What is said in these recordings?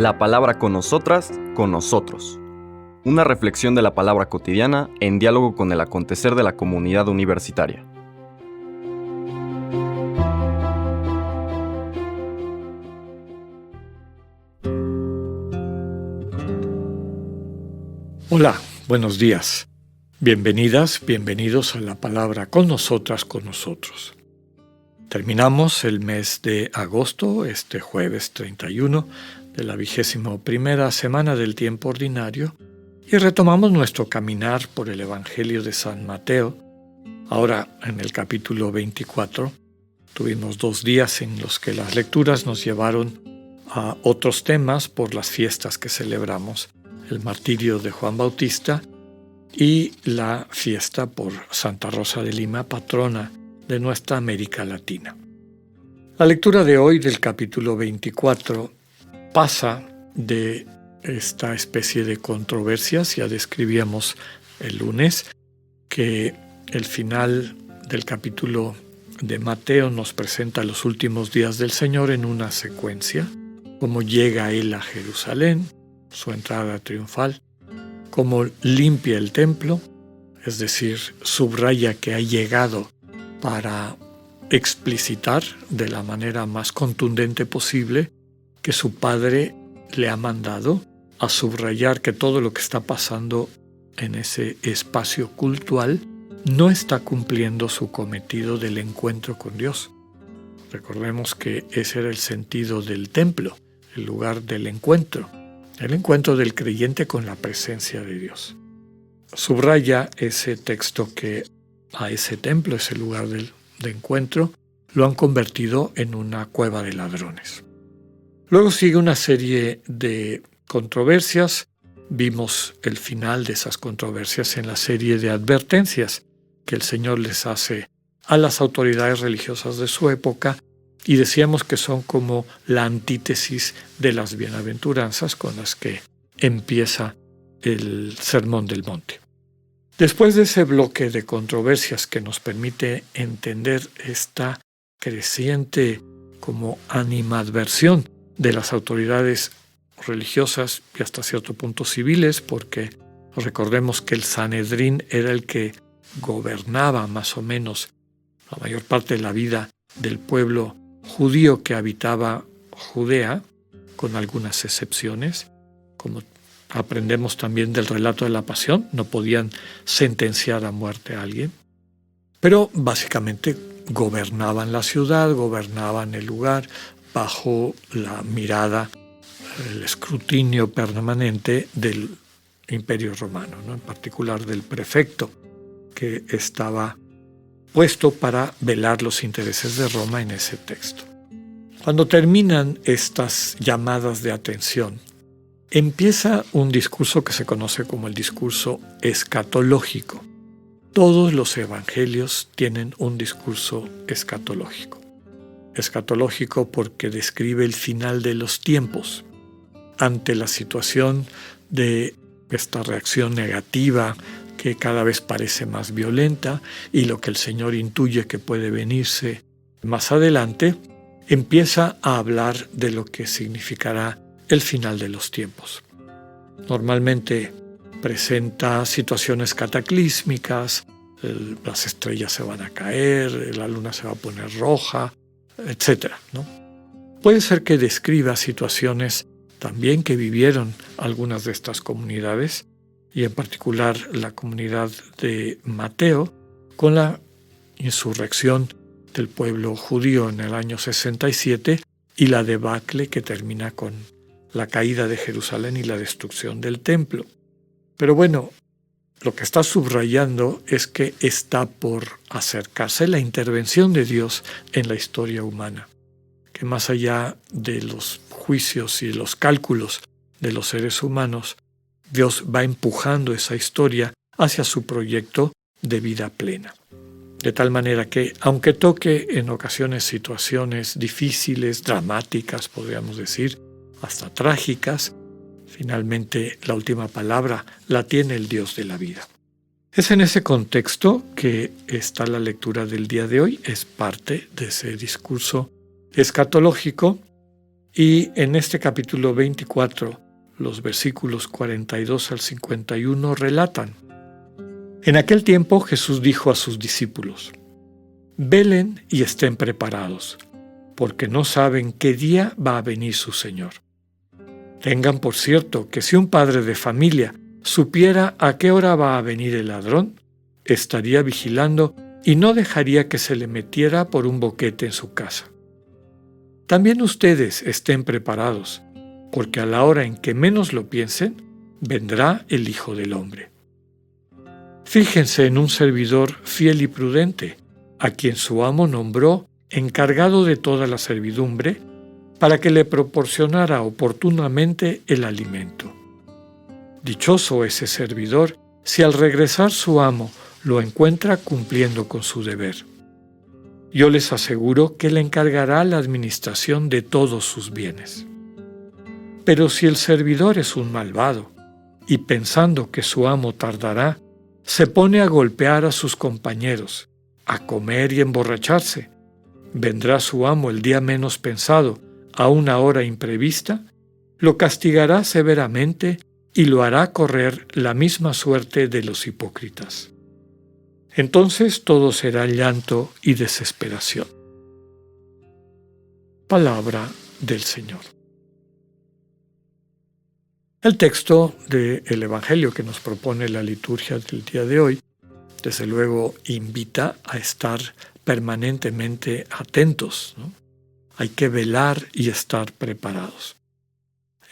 La palabra con nosotras, con nosotros. Una reflexión de la palabra cotidiana en diálogo con el acontecer de la comunidad universitaria. Hola, buenos días. Bienvenidas, bienvenidos a la palabra con nosotras, con nosotros. Terminamos el mes de agosto, este jueves 31 de la 21ª semana del tiempo ordinario, y retomamos nuestro caminar por el Evangelio de San Mateo. Ahora en el capítulo 24 tuvimos 2 días en los que las lecturas nos llevaron a otros temas por las fiestas que celebramos, el martirio de Juan Bautista y la fiesta por Santa Rosa de Lima, patrona de nuestra América Latina. La lectura de hoy del capítulo 24 pasa de esta especie de controversias, ya describíamos el lunes, que el final del capítulo de Mateo nos presenta los últimos días del Señor en una secuencia, cómo llega Él a Jerusalén, su entrada triunfal, cómo limpia el templo, es decir, subraya que ha llegado para explicitar de la manera más contundente posible que su Padre le ha mandado a subrayar que todo lo que está pasando en ese espacio cultual no está cumpliendo su cometido del encuentro con Dios. Recordemos que ese era el sentido del templo, el lugar del encuentro, el encuentro del creyente con la presencia de Dios. Subraya ese texto que a ese templo, ese lugar de encuentro, lo han convertido en una cueva de ladrones. Luego sigue una serie de controversias. Vimos el final de esas controversias en la serie de advertencias que el Señor les hace a las autoridades religiosas de su época, y decíamos que son como la antítesis de las bienaventuranzas con las que empieza el Sermón del Monte. Después de ese bloque de controversias que nos permite entender esta creciente como animadversión de las autoridades religiosas y hasta cierto punto civiles, porque recordemos que el Sanedrín era el que gobernaba más o menos la mayor parte de la vida del pueblo judío que habitaba Judea, con algunas excepciones, como aprendemos también del relato de la pasión, no podían sentenciar a muerte a alguien, pero básicamente gobernaban la ciudad, gobernaban el lugar, bajo la mirada, el escrutinio permanente del Imperio Romano, ¿no? En particular del prefecto, que estaba puesto para velar los intereses de Roma en ese texto. Cuando terminan estas llamadas de atención, empieza un discurso que se conoce como el discurso escatológico. Todos los evangelios tienen un discurso escatológico. Escatológico porque describe el final de los tiempos. Ante la situación de esta reacción negativa que cada vez parece más violenta y lo que el Señor intuye que puede venirse más adelante, empieza a hablar de lo que significará el final de los tiempos. Normalmente presenta situaciones cataclísmicas, las estrellas se van a caer, la luna se va a poner roja, etc., ¿no? Puede ser que describa situaciones también que vivieron algunas de estas comunidades, y en particular la comunidad de Mateo, con la insurrección del pueblo judío en el año 67 y la debacle que termina con la caída de Jerusalén y la destrucción del templo. Pero bueno, lo que está subrayando es que está por acercarse la intervención de Dios en la historia humana, que más allá de los juicios y los cálculos de los seres humanos, Dios va empujando esa historia hacia su proyecto de vida plena. De tal manera que, aunque toque en ocasiones situaciones difíciles, dramáticas, podríamos decir, hasta trágicas, finalmente la última palabra la tiene el Dios de la vida. Es en ese contexto que está la lectura del día de hoy, es parte de ese discurso escatológico Y en este capítulo 24, los versículos 42 al 51 relatan: En aquel tiempo Jesús dijo a sus discípulos: Velen y estén preparados, porque no saben qué día va a venir su Señor. Tengan por cierto que si un padre de familia supiera a qué hora va a venir el ladrón, estaría vigilando y no dejaría que se le metiera por un boquete en su casa. También ustedes estén preparados, porque a la hora en que menos lo piensen, vendrá el Hijo del Hombre. Fíjense en un servidor fiel y prudente, a quien su amo nombró encargado de toda la servidumbre, para que le proporcionara oportunamente el alimento. Dichoso ese servidor si al regresar su amo lo encuentra cumpliendo con su deber. Yo les aseguro que le encargará la administración de todos sus bienes. Pero si el servidor es un malvado, y pensando que su amo tardará, se pone a golpear a sus compañeros, a comer y emborracharse, vendrá su amo el día menos pensado, a una hora imprevista, lo castigará severamente y lo hará correr la misma suerte de los hipócritas. Entonces todo será llanto y desesperación. Palabra del Señor. El texto del Evangelio que nos propone la liturgia del día de hoy, desde luego, invita a estar permanentemente atentos, ¿no? Hay que velar y estar preparados.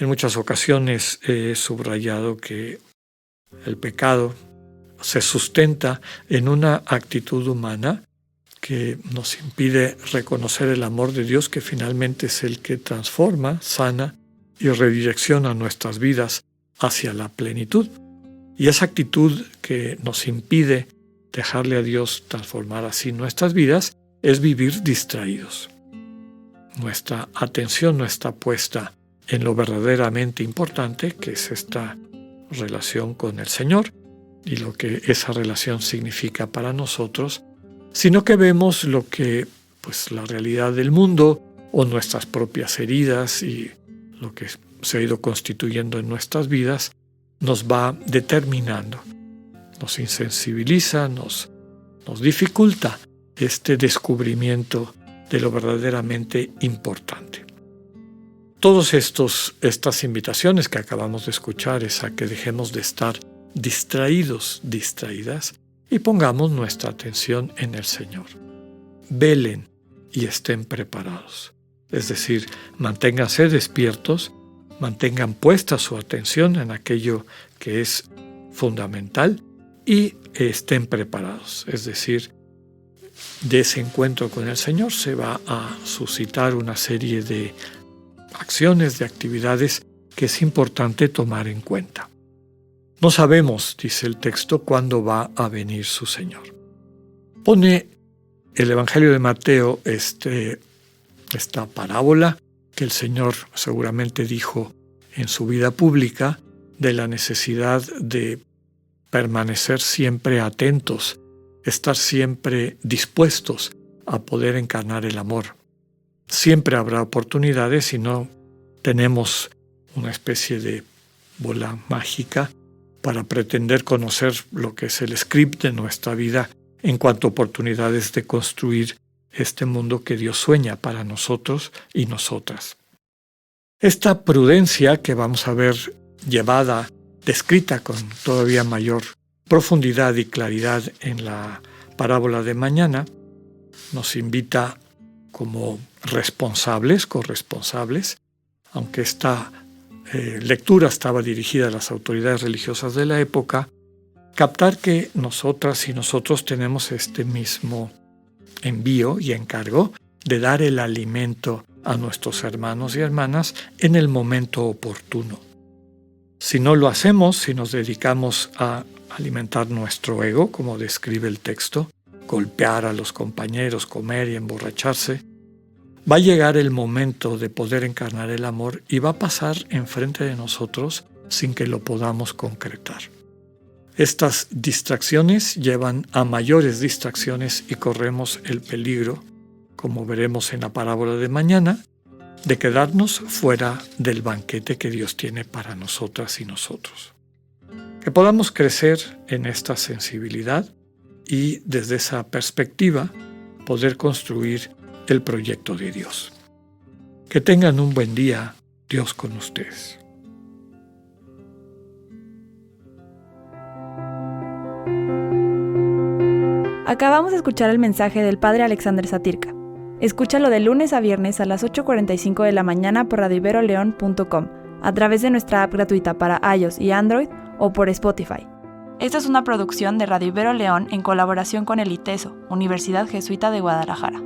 En muchas ocasiones he subrayado que el pecado se sustenta en una actitud humana que nos impide reconocer el amor de Dios, que finalmente es el que transforma, sana y redirecciona nuestras vidas hacia la plenitud. Y esa actitud que nos impide dejarle a Dios transformar así nuestras vidas es vivir distraídos. Nuestra atención no está puesta en lo verdaderamente importante, que es esta relación con el Señor y lo que esa relación significa para nosotros, sino que vemos lo que la realidad del mundo o nuestras propias heridas y lo que se ha ido constituyendo en nuestras vidas nos va determinando, nos insensibiliza, nos dificulta este descubrimiento de lo verdaderamente importante. Todas estas invitaciones que acabamos de escuchar es a que dejemos de estar distraídos, distraídas, y pongamos nuestra atención en el Señor. Velen y estén preparados. Es decir, manténganse despiertos, mantengan puesta su atención en aquello que es fundamental y estén preparados. Es decir, de ese encuentro con el Señor se va a suscitar una serie de acciones, de actividades que es importante tomar en cuenta. No sabemos, dice el texto, cuándo va a venir su Señor. Pone el Evangelio de Mateo esta parábola que el Señor seguramente dijo en su vida pública de la necesidad de permanecer siempre atentos, estar siempre dispuestos a poder encarnar el amor. Siempre habrá oportunidades si no tenemos una especie de bola mágica para pretender conocer lo que es el script de nuestra vida en cuanto a oportunidades de construir este mundo que Dios sueña para nosotros y nosotras. Esta prudencia que vamos a ver descrita con todavía mayor profundidad y claridad en la parábola de mañana, nos invita como corresponsables, aunque esta lectura estaba dirigida a las autoridades religiosas de la época, captar que nosotras y nosotros tenemos este mismo envío y encargo de dar el alimento a nuestros hermanos y hermanas en el momento oportuno. Si no lo hacemos, si nos dedicamos a alimentar nuestro ego, como describe el texto, golpear a los compañeros, comer y emborracharse, va a llegar el momento de poder encarnar el amor y va a pasar enfrente de nosotros sin que lo podamos concretar. Estas distracciones llevan a mayores distracciones y corremos el peligro, como veremos en la parábola de mañana, de quedarnos fuera del banquete que Dios tiene para nosotras y nosotros. Que podamos crecer en esta sensibilidad y desde esa perspectiva poder construir el proyecto de Dios. Que tengan un buen día, Dios con ustedes. Acabamos de escuchar el mensaje del Padre Alexander Satirka. Escúchalo de lunes a viernes a las 8:45 de la mañana por radioiberoleon.com, a través de nuestra app gratuita para iOS y Android o por Spotify. Esta es una producción de Radio Ibero León en colaboración con el ITESO, Universidad Jesuita de Guadalajara.